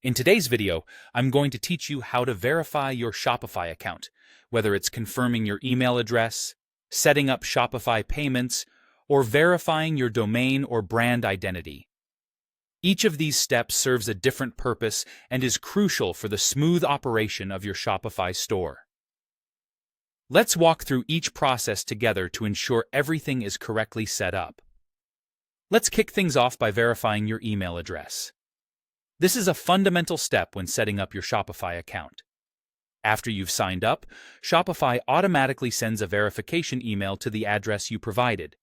In today's video, I'm going to teach you how to verify your Shopify account, whether it's confirming your email address, setting up Shopify payments, or verifying your domain or brand identity. Each of these steps serves a different purpose and is crucial for the smooth operation of your Shopify store. Let's walk through each process together to ensure everything is correctly set up. Let's kick things off by verifying your email address. This is a fundamental step when setting up your Shopify account. After you've signed up, Shopify automatically sends a verification email to the address you provided.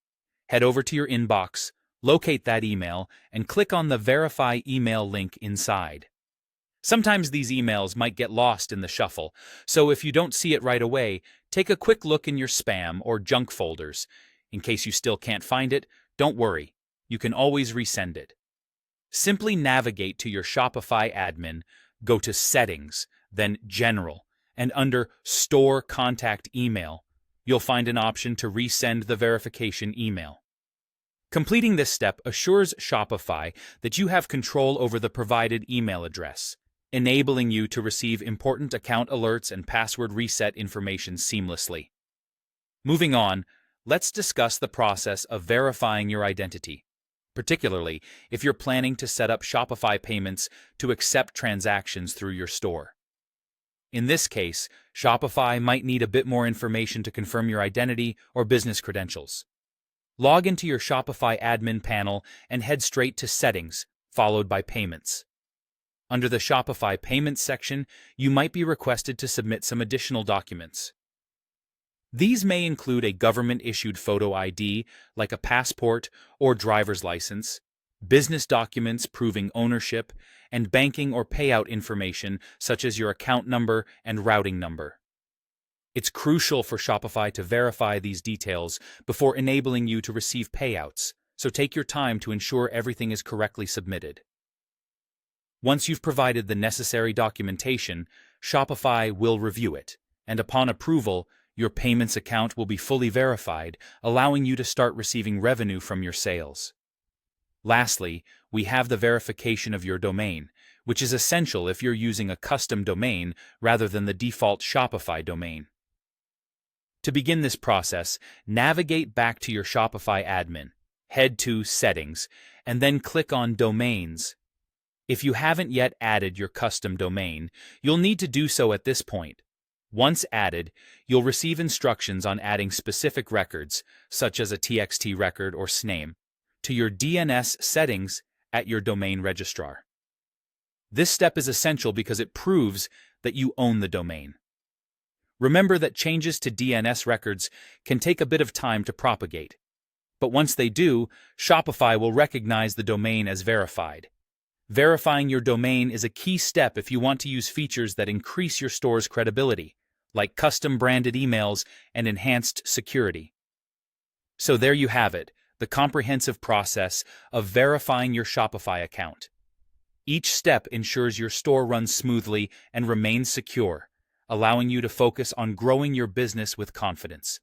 Head over to your inbox, locate that email, and click on the Verify Email link inside. Sometimes these emails might get lost in the shuffle, so if you don't see it right away, take a quick look in your spam or junk folders. In case you still can't find it, don't worry, you can always resend it. Simply navigate to your Shopify admin, go to Settings, then General, and under Store Contact Email, you'll find an option to resend the verification email. Completing this step assures Shopify that you have control over the provided email address, enabling you to receive important account alerts and password reset information seamlessly. Moving on, let's discuss the process of verifying your identity, particularly if you're planning to set up Shopify payments to accept transactions through your store. In this case, Shopify might need a bit more information to confirm your identity or business credentials. Log into your Shopify admin panel and head straight to Settings, followed by Payments. Under the Shopify Payments section, you might be requested to submit some additional documents. These may include a government-issued photo ID, like a passport or driver's license, business documents proving ownership, and banking or payout information such as your account number and routing number. It's crucial for Shopify to verify these details before enabling you to receive payouts, so take your time to ensure everything is correctly submitted. Once you've provided the necessary documentation, Shopify will review it, and upon approval, your payments account will be fully verified, allowing you to start receiving revenue from your sales. Lastly, we have the verification of your domain, which is essential if you're using a custom domain rather than the default Shopify domain. To begin this process, navigate back to your Shopify admin, head to Settings, and then click on Domains. If you haven't yet added your custom domain, you'll need to do so at this point. Once added, you'll receive instructions on adding specific records, such as a TXT record or SNAME, to your DNS settings at your domain registrar. This step is essential because it proves that you own the domain. Remember that changes to DNS records can take a bit of time to propagate, but once they do, Shopify will recognize the domain as verified. Verifying your domain is a key step if you want to use features that increase your store's credibility, like custom branded emails and enhanced security. So there you have it, the comprehensive process of verifying your Shopify account. Each step ensures your store runs smoothly and remains secure, allowing you to focus on growing your business with confidence.